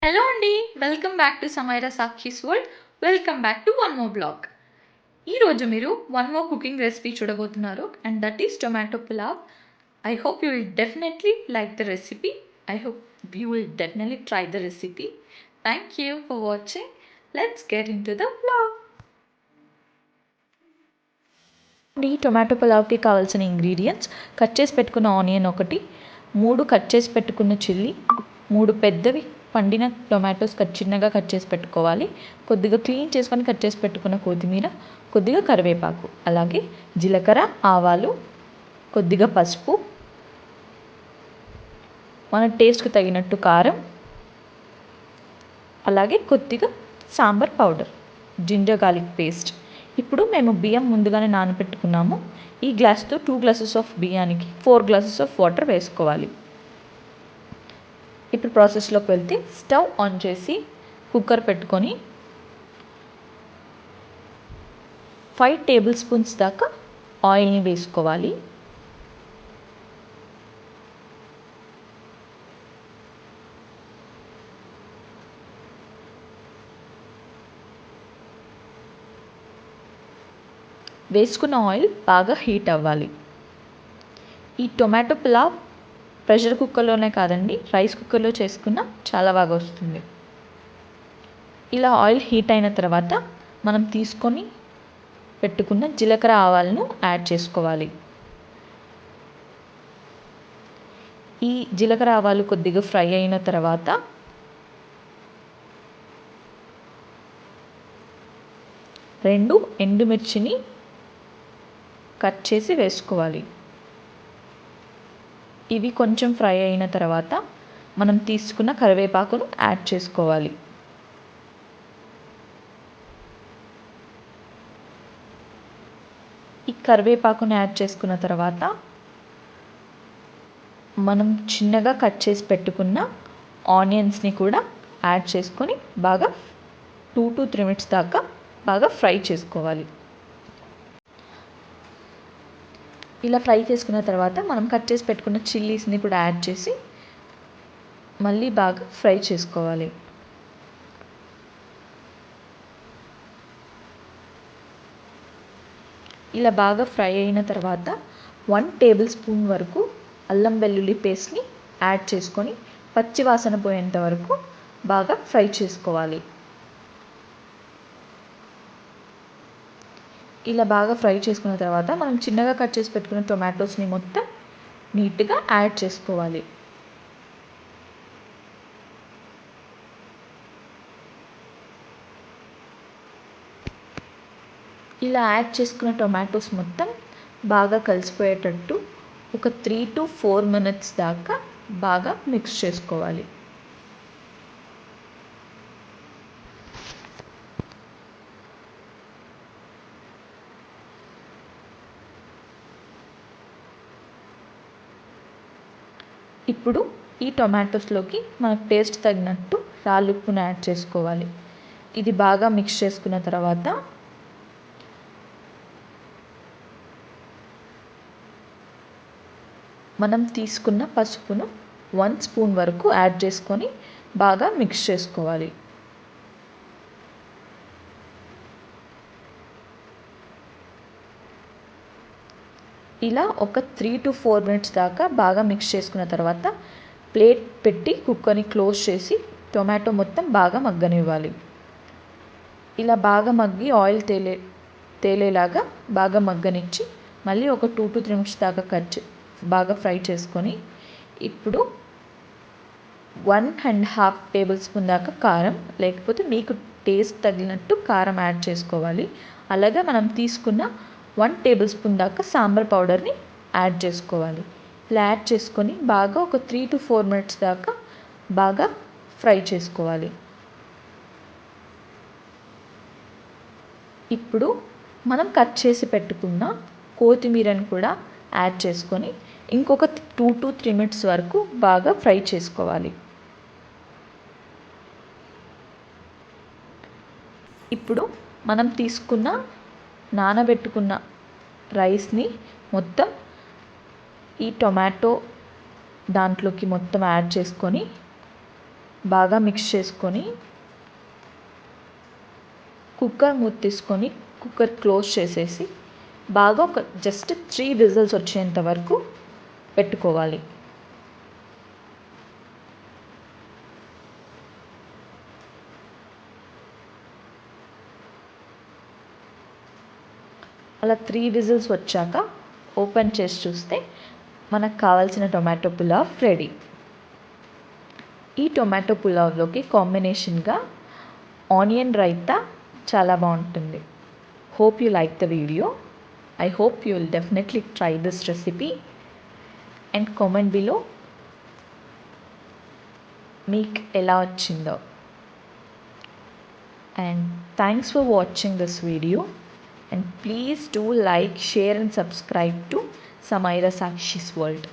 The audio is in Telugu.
హలో అండి, welcome back to Samaira Sakshi's world. Welcome back to one more blog. ఈరోజు మీరు వన్ మోర్ కుకింగ్ రెసిపీ చూడబోతున్నారు, and that is tomato pulao. I hope you will definitely like the recipe. I hope you will definitely try the recipe. Thank you for watching. Let's get into the blog. ఈ టొమాటో పులావ్కి కావాల్సిన ఇంగ్రీడియంట్స్: కట్ చేసి పెట్టుకున్న ఆనియన్ ఒకటి, 3 కట్ చేసి పెట్టుకున్న చిల్లీ, 3 పెద్దవి పండిన టొమాటోస్ చిన్నగా కట్ చేసి పెట్టుకోవాలి, కొద్దిగా క్లీన్ చేసుకొని కట్ చేసి పెట్టుకున్న కొత్తిమీర, కొద్దిగా కరివేపాకు, అలాగే జీలకర్ర, ఆవాలు, కొద్దిగా పసుపు, మన టేస్ట్కి తగినట్టు కారం, అలాగే కొద్దిగా sambar powder, ginger garlic paste. ఇప్పుడు మేము బియ్యం ముందుగానే నానబెట్టుకున్నాము. ఈ గ్లాస్తో 2 గ్లాసెస్ ఆఫ్ బియ్యానికి 4 గ్లాసెస్ ఆఫ్ వాటర్ వేసుకోవాలి. ఇప్పుడు ప్రాసెస్లోకి వెళ్తే, స్టవ్ ఆన్ చేసి కుక్కర్ పెట్టుకొని 5 టేబుల్ స్పూన్స్ దాకా ఆయిల్ని వేసుకోవాలి. వేసుకున్న ఆయిల్ బాగా హీట్ అవ్వాలి. ఈ టొమాటో పులావ్ ప్రెషర్ కుక్కర్లోనే కాదండి, రైస్ కుక్కర్లో చేసుకున్న చాలా బాగా వస్తుంది. ఇలా ఆయిల్ హీట్ అయిన తర్వాత మనం తీసుకొని పెట్టుకున్న జీలకర్ర ఆవాలను యాడ్ చేసుకోవాలి. ఈ జీలకర్ర ఆవాలు కొద్దిగా ఫ్రై అయిన తర్వాత 2 ఎండుమిర్చిని కట్ చేసి వేసుకోవాలి. ఇవి కొంచెం ఫ్రై అయిన తర్వాత మనం తీసుకున్న కరివేపాకును యాడ్ చేసుకోవాలి. ఈ కరివేపాకును యాడ్ చేసుకున్న తర్వాత మనం చిన్నగా కట్ చేసి పెట్టుకున్న ఆనియన్స్ని కూడా యాడ్ చేసుకొని బాగా 2 to 3 మినిట్స్ దాకా బాగా ఫ్రై చేసుకోవాలి. ఇలా ఫ్రై చేసుకున్న తర్వాత మనం కట్ చేసి పెట్టుకున్న చిల్లీస్ని కూడా యాడ్ చేసి మళ్ళీ బాగా ఫ్రై చేసుకోవాలి. ఇలా బాగా ఫ్రై అయిన తర్వాత 1 టేబుల్ స్పూన్ వరకు అల్లం వెల్లుల్లి పేస్ట్ని యాడ్ చేసుకొని పచ్చి వాసన పోయేంత వరకు బాగా ఫ్రై చేసుకోవాలి. ఇలా బాగా ఫ్రై చేసుకున్న తర్వాత మనం చిన్నగా కట్ చేసి పెట్టుకున్న టొమాటోస్ని మొత్తం నీట్గా యాడ్ చేసుకోవాలి. ఇలా యాడ్ చేసుకున్న టొమాటోస్ మొత్తం బాగా కలిసిపోయేటట్టు ఒక 3 to 4 మినిట్స్ దాకా బాగా మిక్స్ చేసుకోవాలి. ఇప్పుడు ఈ టొమాటోస్లోకి మనకు టేస్ట్ తగినట్టు రాళ్ళుప్పును యాడ్ చేసుకోవాలి. ఇది బాగా మిక్స్ చేసుకున్న తర్వాత మనం తీసుకున్న పసుపును 1 స్పూన్ వరకు యాడ్ చేసుకొని బాగా మిక్స్ చేసుకోవాలి. ఇలా ఒక 3 to 4 మినిట్స్ దాకా బాగా మిక్స్ చేసుకున్న తర్వాత ప్లేట్ పెట్టి కుక్కర్ని క్లోజ్ చేసి టొమాటో మొత్తం బాగా మగ్గనివ్వాలి. ఇలా బాగా మగ్గి ఆయిల్ తేలేలాగా బాగా మగ్గనిచ్చి మళ్ళీ ఒక 2 to 3 మినిట్స్ దాకా బాగా ఫ్రై చేసుకొని ఇప్పుడు 1.5 టేబుల్ స్పూన్ దాకా కారం, లేకపోతే మీకు టేస్ట్ తగినట్టు కారం యాడ్ చేసుకోవాలి. అలాగే మనం తీసుకున్న 1 టేబుల్ స్పూన్ దాకా సాంబార్ పౌడర్ని యాడ్ చేసుకోవాలి. ఇలా యాడ్ చేసుకొని బాగా ఒక 3 to 4 మినిట్స్ దాకా బాగా ఫ్రై చేసుకోవాలి. ఇప్పుడు మనం కట్ చేసి పెట్టుకున్న కొత్తిమీరని కూడా యాడ్ చేసుకొని ఇంకొక 2 to 3 మినిట్స్ వరకు బాగా ఫ్రై చేసుకోవాలి. ఇప్పుడు మనం తీసుకున్న నానబెట్టుకున్న రైస్ని మొత్తం ఈ టొమాటో దాంట్లోకి మొత్తం యాడ్ చేసుకొని బాగా మిక్స్ చేసుకొని కుక్కర్ మూత తీసుకొని కుక్కర్ క్లోజ్ చేసేసి బాగా ఒక జస్ట్ 3 విజిల్స్ వచ్చేంత వరకు పెట్టుకోవాలి. అలా 3 విజిల్స్ వచ్చాక ఓపెన్ చేసి చూస్తే మనకు కావాల్సిన టొమాటో పులావ్ రెడీ. ఈ టొమాటో పులావ్లోకి కాంబినేషన్గా ఆనియన్ రైతా చాలా బాగుంటుంది. Hope you like the video. I hope you will definitely try this recipe and comment below మీకు ఎలా వచ్చిందో. And thanks for watching this video, and please do like, share and subscribe to Samaira Sakshi's World.